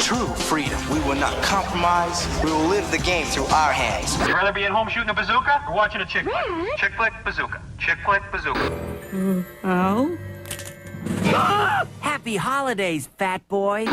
true freedom. We will not compromise. We will live the game through our hands. Would you rather be at home shooting a bazooka or watching a chick flick? Chick flick, bazooka. Chick flick, bazooka. Oh? Happy holidays, fat boy.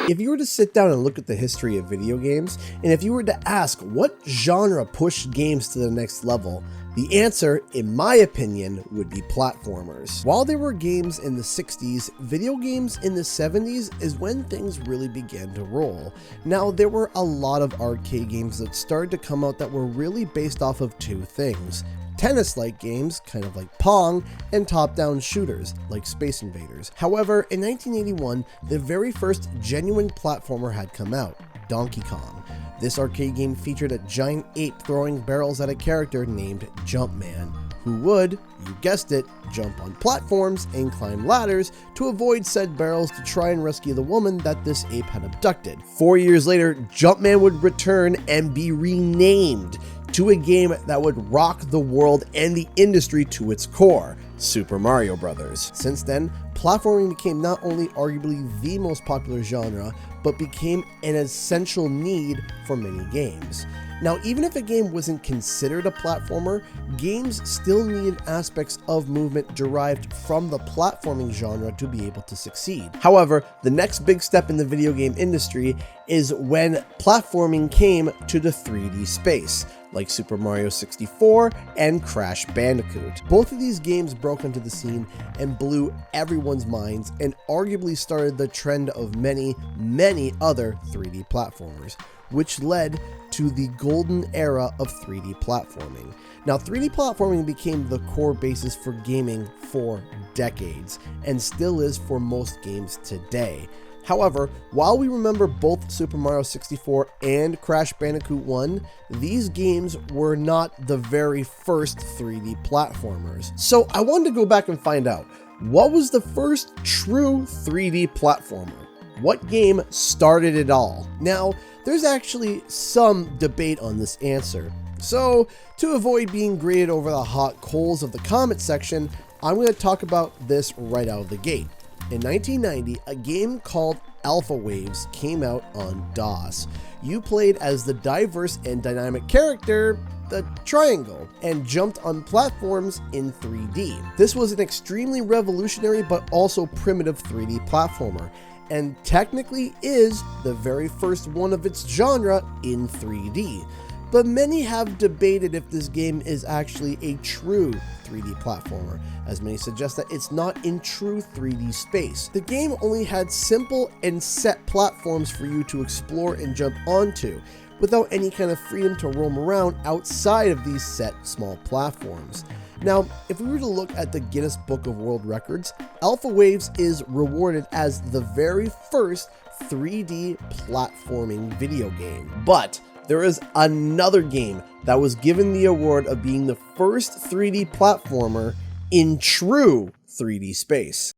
If you were to sit down and look at the history of video games, and if you were to ask what genre pushed games to the next level, the answer, in my opinion, would be platformers. While there were games in the 60s, video games in the 70s is when things really began to roll. Now, there were a lot of arcade games that started to come out that were really based off of two things: tennis-like games, kind of like Pong, and top-down shooters, like Space Invaders. However, in 1981, the very first genuine platformer had come out, Donkey Kong. This arcade game featured a giant ape throwing barrels at a character named Jumpman, who would, you guessed it, jump on platforms and climb ladders to avoid said barrels to try and rescue the woman that this ape had abducted. 4 years later, Jumpman would return and be renamed to a game that would rock the world and the industry to its core: Super Mario Bros. Since then, platforming became not only arguably the most popular genre, but became an essential need for many games. Now, even if a game wasn't considered a platformer, games still needed aspects of movement derived from the platforming genre to be able to succeed. However, the next big step in the video game industry is when platforming came to the 3D space, like Super Mario 64 and Crash Bandicoot. Both of these games broke onto the scene and blew everyone's minds, and arguably started the trend of many, many other 3D platformers, which led to the golden era of 3D platforming. Now, 3D platforming became the core basis for gaming for decades, and still is for most games today. However, while we remember both Super Mario 64 and Crash Bandicoot 1, these games were not the very first 3D platformers. So I wanted to go back and find out, what was the first true 3D platformer? What game started it all? Now, there's actually some debate on this answer. So, to avoid being graded over the hot coals of the comment section, I'm going to talk about this right out of the gate. In 1990, a game called Alpha Waves came out on DOS. You played as the diverse and dynamic character, the Triangle, and jumped on platforms in 3D. This was an extremely revolutionary but also primitive 3D platformer, and technically is the very first one of its genre in 3D. But many have debated if this game is actually a true 3D platformer, as many suggest that it's not in true 3D space. The game only had simple and set platforms for you to explore and jump onto, without any kind of freedom to roam around outside of these set small platforms. Now, if we were to look at the Guinness Book of World Records, Alpha Waves is rewarded as the very first 3D platforming video game. But there is another game that was given the award of being the first 3D platformer in true 3D space.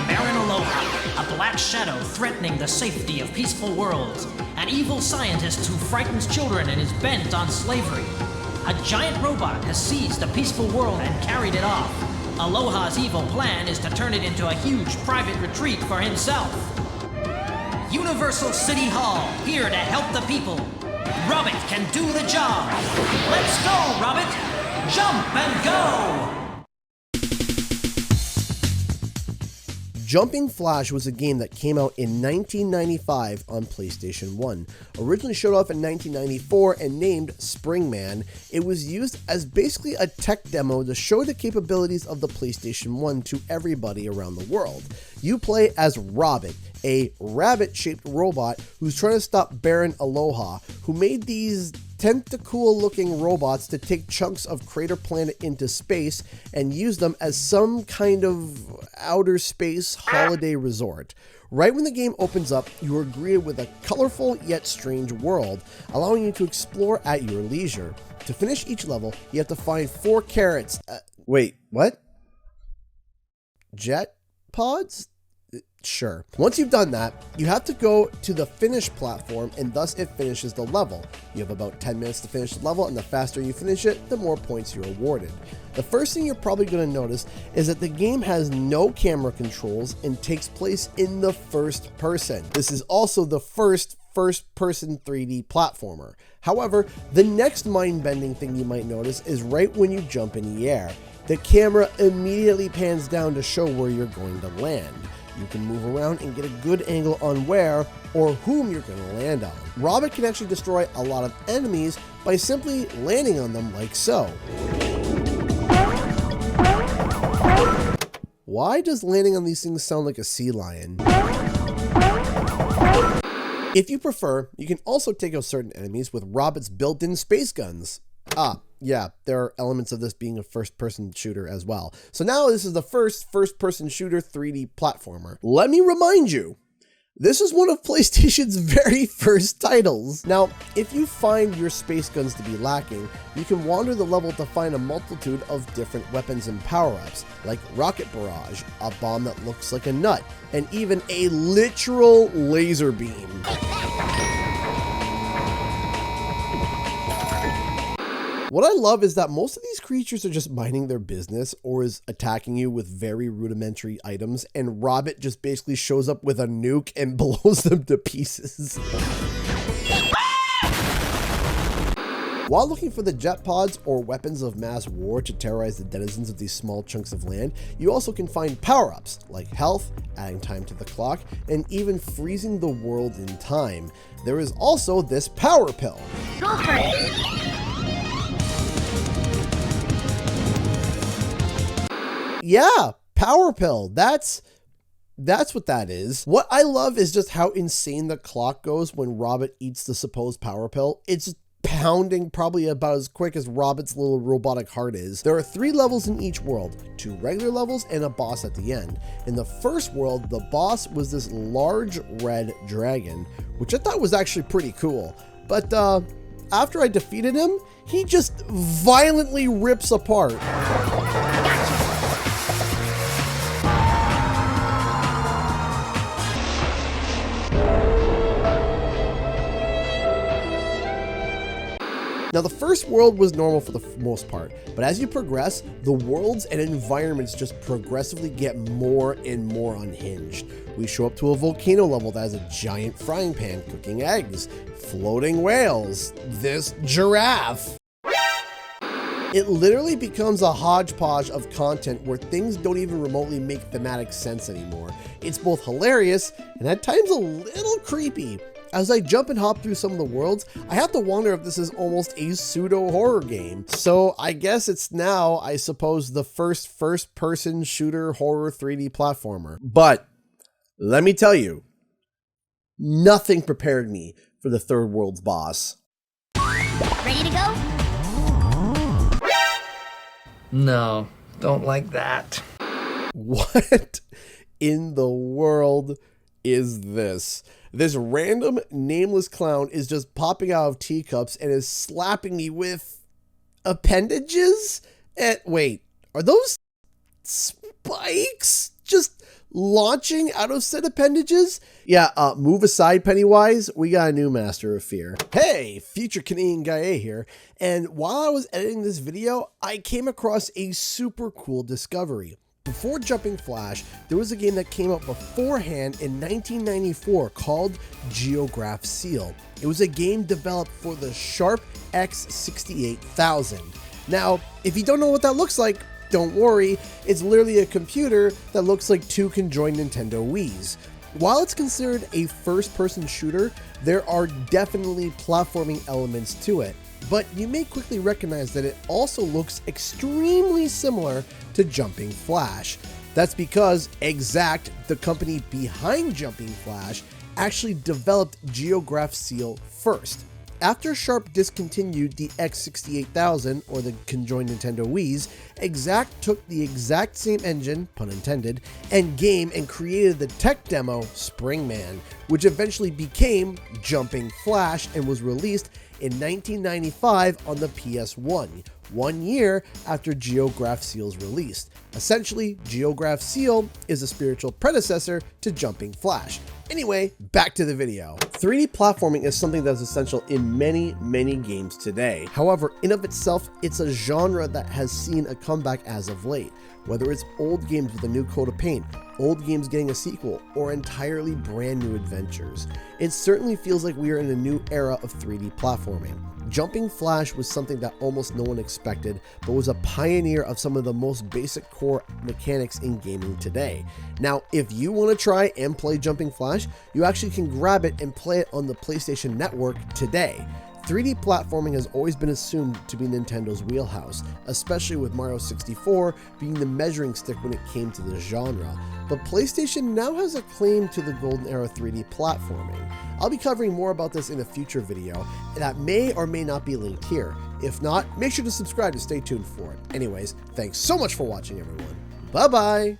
Baron Aloha, a black shadow threatening the safety of peaceful worlds. An evil scientist who frightens children and is bent on slavery. A giant robot has seized a peaceful world and carried it off. Aloha's evil plan is to turn it into a huge private retreat for himself. Universal City Hall, here to help the people. Robert can do the job. Let's go, Robert! Jump and go! Jumping Flash was a game that came out in 1995 on PlayStation 1. Originally showed off in 1994 and named Springman, it was used as basically a tech demo to show the capabilities of the PlayStation 1 to everybody around the world. You play as Robert, a rabbit-shaped robot who's trying to stop Baron Aloha, who made these tentacle-looking robots to take chunks of Crater Planet into space and use them as some kind of outer space holiday resort. Right when the game opens up, you are greeted with a colorful yet strange world, allowing you to explore at your leisure. To finish each level, you have to find 4 carrots. Wait, what? Jet pods? Sure. Once you've done that, you have to go to the finish platform, and thus it finishes the level. You have about 10 minutes to finish the level, and the faster you finish it, the more points you're awarded. The first thing you're probably going to notice is that the game has no camera controls and takes place in the first person. This is also the first-person 3D platformer. However, the next mind-bending thing you might notice is right when you jump in the air. The camera immediately pans down to show where you're going to land. You can move around and get a good angle on where or whom you're going to land on. Robert can actually destroy a lot of enemies by simply landing on them like so. Why does landing on these things sound like a sea lion? If you prefer, you can also take out certain enemies with Robot's built-in space guns. Yeah, there are elements of this being a first-person shooter as well. So now this is the first-person shooter 3D platformer. Let me remind you, this is one of PlayStation's very first titles. Now, if you find your space guns to be lacking, you can wander the level to find a multitude of different weapons and power-ups, like Rocket Barrage, a bomb that looks like a nut, and even a literal laser beam. What I love is that most of these creatures are just minding their business or is attacking you with very rudimentary items, and Robert just basically shows up with a nuke and blows them to pieces. While looking for the jet pods or weapons of mass war to terrorize the denizens of these small chunks of land, you also can find power-ups like health, adding time to the clock, and even freezing the world in time. There is also this power pill. Go for it! Yeah, power pill. That's what that is. What I love is just how insane the clock goes when Robert eats the supposed power pill. It's pounding probably about as quick as Robert's little robotic heart is. There are 3 levels in each world, 2 regular levels and a boss at the end. In the first world, the boss was this large red dragon, which I thought was actually pretty cool. But after I defeated him, he just violently rips apart. Now, the first world was normal for the most part, but as you progress, the worlds and environments just progressively get more and more unhinged. We show up to a volcano level that has a giant frying pan cooking eggs, floating whales, this giraffe. It literally becomes a hodgepodge of content where things don't even remotely make thematic sense anymore. It's both hilarious and at times a little creepy. As I jump and hop through some of the worlds, I have to wonder if this is almost a pseudo-horror game. So I guess it's now, I suppose, the first-person shooter horror 3D platformer. But let me tell you, nothing prepared me for the third world's boss. Ready to go? No, don't like that. What in the world is this? This random nameless clown is just popping out of teacups and is slapping me with appendages? Wait, are those spikes just launching out of said appendages? Yeah, move aside, Pennywise. We got a new master of fear. Hey, future Canadian Guy here. And while I was editing this video, I came across a super cool discovery. Before Jumping Flash, there was a game that came out beforehand in 1994 called Geograph Seal. It was a game developed for the Sharp X68000. Now, if you don't know what that looks like, don't worry, it's literally a computer that looks like 2 conjoined Nintendo Wiis. While it's considered a first-person shooter, there are definitely platforming elements to it. But you may quickly recognize that it also looks extremely similar to Jumping Flash. That's because Exact, the company behind Jumping Flash, actually developed Geograph Seal first. After Sharp discontinued the X68000, or the conjoined Nintendo Wiis, Exact took the exact same engine, pun intended, and game and created the tech demo Springman, which eventually became Jumping Flash and was released in 1995 on the PS1, 1 year after Geograph Seal's release. Essentially, Geograph Seal is a spiritual predecessor to Jumping Flash. Anyway, back to the video. 3D platforming is something that is essential in many games today. However, in of itself, it's a genre that has seen a comeback as of late. Whether it's old games with a new coat of paint, old games getting a sequel, or entirely brand new adventures, it certainly feels like we are in a new era of 3D platforming. Jumping Flash was something that almost no one expected, but was a pioneer of some of the most basic core mechanics in gaming today. Now, if you want to try and play Jumping Flash, you actually can grab it and play it on the PlayStation Network today. 3D platforming has always been assumed to be Nintendo's wheelhouse, especially with Mario 64 being the measuring stick when it came to the genre. But PlayStation now has a claim to the golden era 3D platforming. I'll be covering more about this in a future video that may or may not be linked here. If not, make sure to subscribe to stay tuned for it. Anyways, thanks so much for watching, everyone. Bye-bye!